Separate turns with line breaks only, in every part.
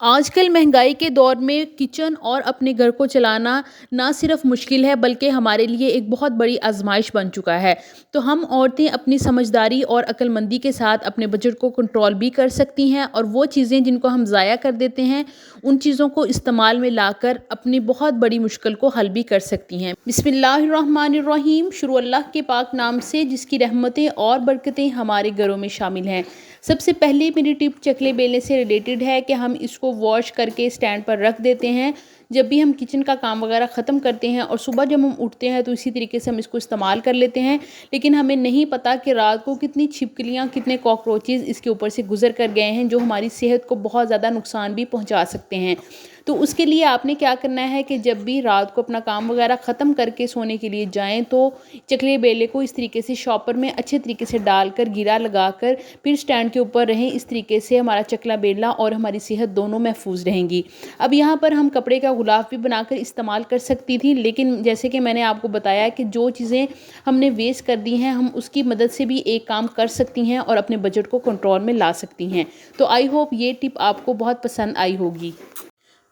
आजकल महंगाई के दौर में किचन और अपने घर को चलाना ना सिर्फ मुश्किल है बल्कि हमारे लिए एक बहुत बड़ी आजमाइश बन चुका है। तो हम औरतें अपनी समझदारी और अक्लमंदी के साथ अपने बजट को कंट्रोल भी कर सकती हैं और वो चीज़ें जिनको हम ज़ाया कर देते हैं उन चीज़ों को इस्तेमाल में लाकर अपनी बहुत बड़ी मुश्किल को हल भी कर सकती हैं। बिस्मिल्लाहिर्रहमानिर्रहीम। शुरू अल्लाह के पाक नाम से जिसकी रहमतें और बरकतें हमारे घरों में शामिल हैं। सबसे पहले मेरी टिप चकले बेलने से रिलेटेड है कि हम इसको वॉश करके स्टैंड पर रख देते हैं। जब भी हम किचन का काम वगैरह ख़त्म करते हैं और सुबह जब हम उठते हैं तो इसी तरीके से हम इसको इस्तेमाल कर लेते हैं, लेकिन हमें नहीं पता कि रात को कितनी छिपकलियाँ, कितने कॉकरोचेज़ इसके ऊपर से गुजर कर गए हैं जो हमारी सेहत को बहुत ज़्यादा नुकसान भी पहुँचा सकते हैं। तो उसके लिए आपने क्या करना है कि जब भी रात को अपना काम वगैरह ख़त्म करके सोने के लिए जाएँ तो चकले बेले को इस तरीके से शॉपर में अच्छे तरीके से डालकर गिरा लगाकर फिर स्टैंड के ऊपर रहें। इस तरीके से हमारा चकला बेला और हमारी सेहत दोनों महफूज रहेंगी। अब यहाँ पर हम कपड़े का गुलाफ भी बनाकर इस्तेमाल कर सकती थी, लेकिन जैसे कि मैंने आपको बताया कि जो चीज़ें हमने वेस्ट कर दी हैं हम उसकी मदद से भी एक काम कर सकती हैं और अपने बजट को कंट्रोल में ला सकती हैं। तो आई होप ये टिप आपको बहुत पसंद आई होगी।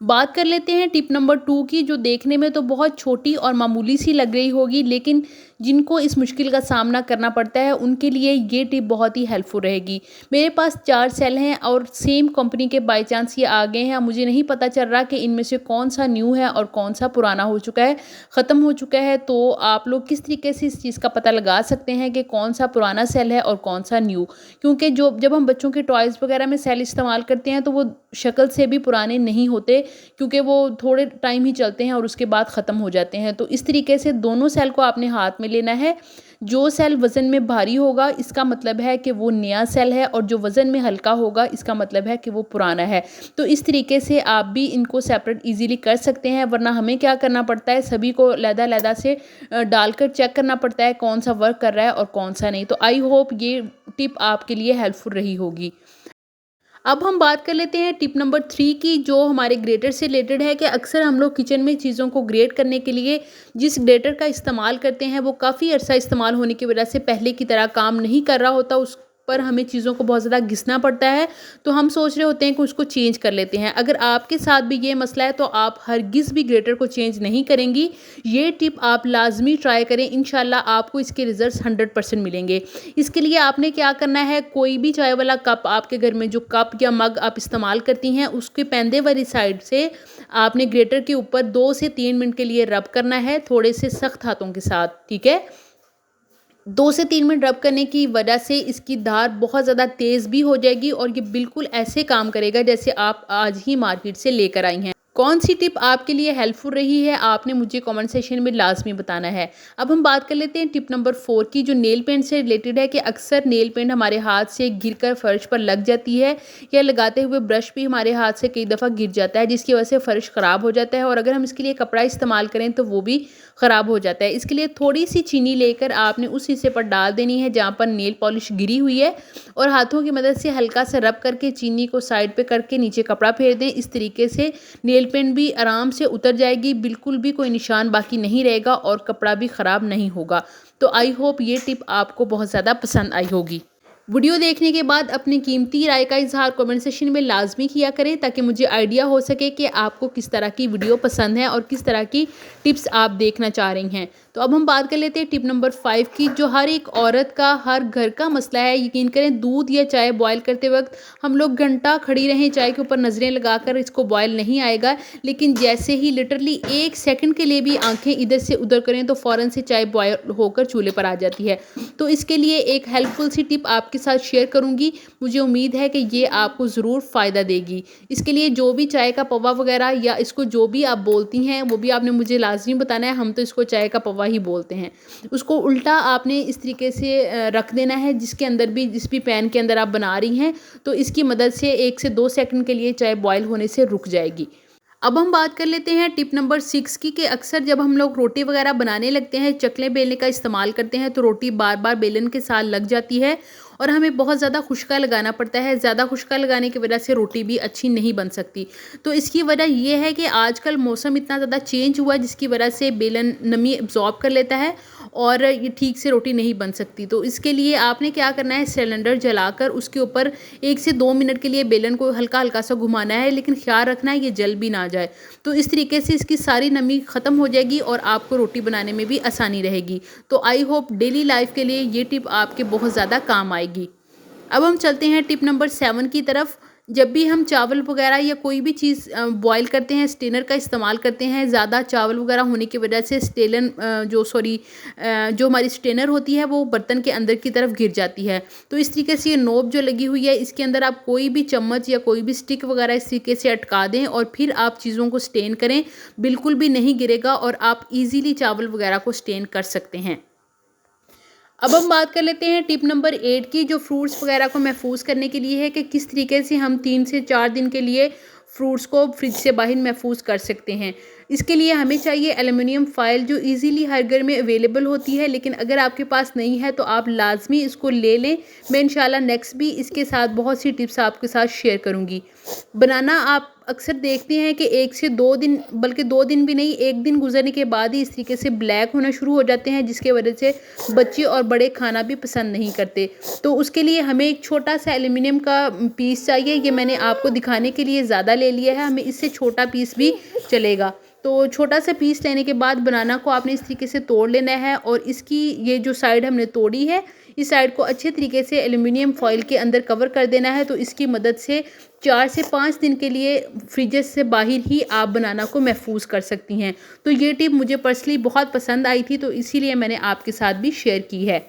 बात कर लेते हैं टिप नंबर 2 की, जो देखने में तो बहुत छोटी और मामूली सी लग रही होगी, लेकिन जिनको इस मुश्किल का सामना करना पड़ता है उनके लिए ये टिप बहुत ही हेल्पफुल रहेगी। मेरे पास 4 सेल हैं और सेम कंपनी के बाय चांस ये आ गए हैं। मुझे नहीं पता चल रहा कि इनमें से कौन सा न्यू है और कौन सा पुराना हो चुका है, ख़त्म हो चुका है। तो आप लोग किस तरीके से इस चीज़ का पता लगा सकते हैं कि कौन सा पुराना सेल है और कौन सा न्यू? क्योंकि जब हम बच्चों के टॉयज़ वगैरह में सेल इस्तेमाल करते हैं तो वो शक्ल से भी पुराने नहीं होते, क्योंकि वो थोड़े टाइम ही चलते हैं और उसके बाद ख़त्म हो जाते हैं। तो इस तरीके से दोनों सेल को आपने हाथ में लेना है। जो सेल वज़न में भारी होगा इसका मतलब है कि वो नया सेल है और जो वज़न में हल्का होगा इसका मतलब है कि वो पुराना है। तो इस तरीके से आप भी इनको सेपरेट ईज़िली कर सकते हैं, वरना हमें क्या करना पड़ता है, सभी को अलहदा-अलहदा से डालकर चेक करना पड़ता है कौन सा वर्क कर रहा है और कौन सा नहीं। तो आई होप ये टिप आपके लिए हेल्पफुल रही होगी। अब हम बात कर लेते हैं टिप नंबर 3 की, जो हमारे ग्रेटर से रिलेटेड है कि अक्सर हम लोग किचन में चीज़ों को ग्रेट करने के लिए जिस ग्रेटर का इस्तेमाल करते हैं वो काफ़ी अर्सा इस्तेमाल होने की वजह से पहले की तरह काम नहीं कर रहा होता, उस पर हमें चीज़ों को बहुत ज़्यादा घिसना पड़ता है। तो हम सोच रहे होते हैं कि उसको चेंज कर लेते हैं। अगर आपके साथ भी ये मसला है तो आप हरगिज़ भी ग्रेटर को चेंज नहीं करेंगी। ये टिप आप लाजमी ट्राई करें, इंशाल्लाह आपको इसके रिजल्ट्स 100% मिलेंगे। इसके लिए आपने क्या करना है, कोई भी चाय वाला कप, आपके घर में जो कप या मग आप इस्तेमाल करती हैं उसके पैंदे वाली साइड से आपने ग्रेटर के ऊपर 2 से 3 मिनट के लिए रब करना है, थोड़े से सख्त हाथों के साथ, ठीक है। 2 से 3 मिनट रब करने की वजह से इसकी धार बहुत ज़्यादा तेज़ भी हो जाएगी और ये बिल्कुल ऐसे काम करेगा जैसे आप आज ही मार्केट से लेकर आई हैं। कौन सी टिप आपके लिए हेल्पफुल रही है आपने मुझे कमेंट सेक्शन में लाजमी बताना है। अब हम बात कर लेते हैं टिप नंबर 4 की, जो नेल पेंट से रिलेटेड है कि अक्सर नेल पेंट हमारे हाथ से गिरकर फर्श पर लग जाती है, या लगाते हुए ब्रश भी हमारे हाथ से कई दफ़ा गिर जाता है जिसकी वजह से फ़र्श ख़राब हो जाता है और अगर हम इसके लिए कपड़ा इस्तेमाल करें तो वो भी ख़राब हो जाता है। इसके लिए थोड़ी सी चीनी लेकर आपने उस हिस्से पर डाल देनी है जहाँ पर नेल पॉलिश गिरी हुई है और हाथों की मदद से हल्का सा रब करके चीनी को साइड पे करके नीचे कपड़ा फेर दें। इस तरीके से नेल पेंट भी आराम से उतर जाएगी, बिल्कुल भी कोई निशान बाकी नहीं रहेगा और कपड़ा भी ख़राब नहीं होगा। तो आई होप ये टिप आपको बहुत ज़्यादा पसंद आई होगी। वीडियो देखने के बाद अपनी कीमती राय का इजहार कमेंट सेक्शन में लाजमी किया करें ताकि मुझे आइडिया हो सके कि आपको किस तरह की वीडियो पसंद है और किस तरह की टिप्स आप देखना चाह रही हैं। तो अब हम बात कर लेते हैं टिप नंबर 5 की, जो हर एक औरत का, हर घर का मसला है। यकीन करें, दूध या चाय बॉयल करते वक्त हम लोग घंटा खड़ी रहें चाय के ऊपर नज़रें लगाकर, इसको बॉयल नहीं आएगा, लेकिन जैसे ही लिटरली 1 सेकंड के लिए भी आंखें इधर से उधर करें तो फ़ौरन से चाय बॉयल होकर चूल्हे पर आ जाती है। तो इसके लिए एक हेल्पफुल सी टिप आपके साथ शेयर करूंगी, मुझे उम्मीद है कि ये आपको ज़रूर फ़ायदा देगी। इसके लिए जो भी चाय का पौवा वगैरह या इसको जो भी आप बोलती हैं वो भी आपने मुझे लाजमी बताना है। हम तो इसको चाय का पौवा ही बोलते हैं। उसको उल्टा आपने इस तरीके से रख देना है जिसके अंदर भी, जिस भी पैन के अंदर आप बना रही हैं, तो इसकी मदद से 1 से 2 सेकंड के लिए चाय बॉयल होने से रुक जाएगी। अब हम बात कर लेते हैं टिप नंबर 6 की, कि अक्सर जब हम लोग रोटी वगैरह बनाने लगते हैं, चकले बेलने का इस्तेमाल करते हैं तो रोटी बार बार बेलन के साथ लग जाती है और हमें बहुत ज़्यादा खुश्का लगाना पड़ता है। ज़्यादा खुश्का लगाने की वजह से रोटी भी अच्छी नहीं बन सकती। तो इसकी वजह ये है कि आजकल मौसम इतना ज़्यादा चेंज हुआ है जिसकी वजह से बेलन नमी एब्ज़ॉर्ब कर लेता है और ये ठीक से रोटी नहीं बन सकती। तो इसके लिए आपने क्या करना है, सिलेंडर जलाकर उसके ऊपर 1 से 2 मिनट के लिए बेलन को हल्का-हल्का सा घुमाना है, लेकिन ख़्याल रखना है ये जल भी ना जाए। तो इस तरीके से इसकी सारी नमी ख़त्म हो जाएगी और आपको रोटी बनाने में भी आसानी रहेगी। तो आई होप डेली लाइफ के लिए ये टिप आपके बहुत ज़्यादा काम आएगी। अब हम चलते हैं टिप नंबर 7 की तरफ। जब भी हम चावल वगैरह या कोई भी चीज़ बॉयल करते हैं, स्टेनर का इस्तेमाल करते हैं। ज़्यादा चावल वगैरह होने की वजह से जो हमारी स्टेनर होती है वो बर्तन के अंदर की तरफ गिर जाती है। तो इस तरीके से ये नोब जो लगी हुई है इसके अंदर आप कोई भी चम्मच या कोई भी स्टिक वगैरह इस तरीके से अटका दें और फिर आप चीज़ों को स्टेन करें। बिल्कुल भी नहीं गिरेगा और आप ईज़िली चावल वगैरह को स्टेन कर सकते हैं। अब हम बात कर लेते हैं टिप नंबर 8 की, जो फ्रूट्स वगैरह को महफूज करने के लिए है कि किस तरीके से हम 3 से 4 दिन के लिए फ्रूट्स को फ्रिज से बाहर महफूज कर सकते हैं। इसके लिए हमें चाहिए एल्युमिनियम फ़ॉइल, जो इजीली हर घर में अवेलेबल होती है, लेकिन अगर आपके पास नहीं है तो आप लाजमी इसको ले लें। मैं इंशाल्लाह नेक्स्ट भी इसके साथ बहुत सी टिप्स आपके साथ शेयर करूँगी। बनाना आप अक्सर देखते हैं कि 1 से 2 दिन, बल्कि 2 दिन भी नहीं, 1 दिन गुजरने के बाद ही इस तरीके से ब्लैक होना शुरू हो जाते हैं, जिसके वजह से बच्चे और बड़े खाना भी पसंद नहीं करते। तो उसके लिए हमें एक छोटा सा एल्युमिनियम का पीस चाहिए। ये मैंने आपको दिखाने के लिए ज़्यादा ले लिया है, हमें इससे छोटा पीस भी चलेगा। तो छोटा सा पीस लेने के बाद बनाना को आपने इस तरीके से तोड़ लेना है और इसकी ये जो साइड हमने तोड़ी है, इस साइड को अच्छे तरीके से एल्युमिनियम फॉइल के अंदर कवर कर देना है। तो इसकी मदद से 4 से 5 दिन के लिए फ्रिज से बाहर ही आप बनाना को महफूज कर सकती हैं। तो ये टिप मुझे पर्सनली बहुत पसंद आई थी, तो इसीलिए मैंने आपके साथ भी शेयर की है।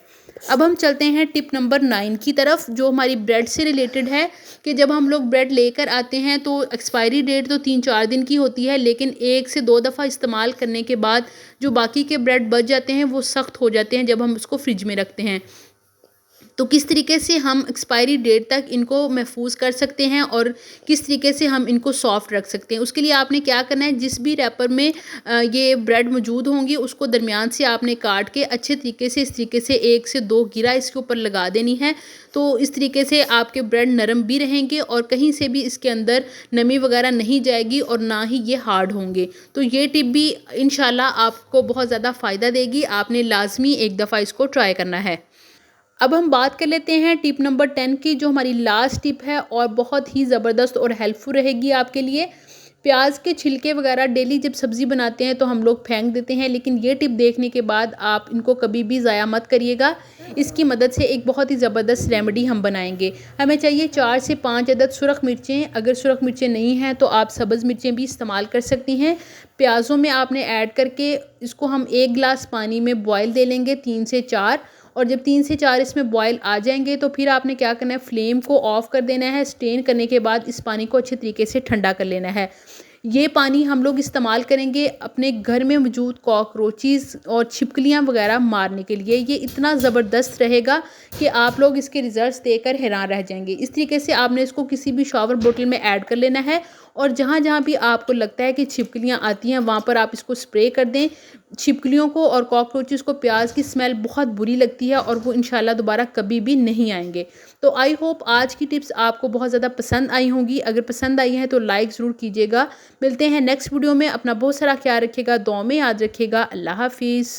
अब हम चलते हैं टिप नंबर 9 की तरफ, जो हमारी ब्रेड से रिलेटेड है कि जब हम लोग ब्रेड लेकर आते हैं तो एक्सपायरी डेट तो 3-4 दिन की होती है, लेकिन 1 से 2 दफ़ा इस्तेमाल करने के बाद जो बाकी के ब्रेड बच जाते हैं वो सख्त हो जाते हैं जब हम उसको फ्रिज में रखते हैं। तो किस तरीके से हम एक्सपायरी डेट तक इनको महफूज कर सकते हैं और किस तरीके से हम इनको सॉफ्ट रख सकते हैं, उसके लिए आपने क्या करना है, जिस भी रैपर में ये ब्रेड मौजूद होंगी उसको दरमियान से आपने काट के अच्छे तरीके से इस तरीके से 1 से 2 गिरा इसके ऊपर लगा देनी है। तो इस तरीके से आपके ब्रेड नरम भी रहेंगे और कहीं से भी इसके अंदर नमी वगैरह नहीं जाएगी और ना ही ये हार्ड होंगे। तो ये टिप भी इंशाल्लाह आपको बहुत ज़्यादा फ़ायदा देगी। आपने लाजमी एक दफ़ा इसको ट्राई करना है। अब हम बात कर लेते हैं टिप नंबर 10 की, जो हमारी लास्ट टिप है और बहुत ही ज़बरदस्त और हेल्पफुल रहेगी आपके लिए। प्याज के छिलके वगैरह डेली जब सब्ज़ी बनाते हैं तो हम लोग फेंक देते हैं, लेकिन ये टिप देखने के बाद आप इनको कभी भी ज़ाया मत करिएगा। इसकी मदद से एक बहुत ही ज़बरदस्त रेमेडी हम बनाएंगे। हमें चाहिए 4 से 5 अदद सुरख मिर्चें। अगर सुरख मिर्चें नहीं हैं तो आप सब्ज़ मिर्चें भी इस्तेमाल कर सकती हैं। प्याज़ों में आपने ऐड करके इसको हम 1 गिलास पानी में बॉयल दे लेंगे 3 से 4, और जब 3 से 4 इसमें बॉयल आ जाएंगे तो फिर आपने क्या करना है, फ्लेम को ऑफ़ कर देना है। स्टेन करने के बाद इस पानी को अच्छे तरीके से ठंडा कर लेना है। ये पानी हम लोग इस्तेमाल करेंगे अपने घर में मौजूद कॉकरोचेस और छिपकलियाँ वगैरह मारने के लिए। ये इतना ज़बरदस्त रहेगा कि आप लोग इसके रिज़ल्ट्स देखकर हैरान रह जाएंगे। इस तरीके से आपने इसको किसी भी शॉवर बोतल में ऐड कर लेना है और जहाँ जहाँ भी आपको लगता है कि छिपकलियाँ आती हैं वहाँ पर आप इसको स्प्रे कर दें। छिपकलियों को और कॉकरोचेस को प्याज की स्मेल बहुत बुरी लगती है और वो इंशाल्लाह दोबारा कभी भी नहीं आएंगे। तो आई होप आज की टिप्स आपको बहुत ज़्यादा पसंद आई होंगी। अगर पसंद आई हैं तो लाइक ज़रूर कीजिएगा। मिलते हैं नेक्स्ट वीडियो में। अपना बहुत सारा ख्याल रखिएगा, दुआ में याद रखिएगा। अल्लाह हाफिज़।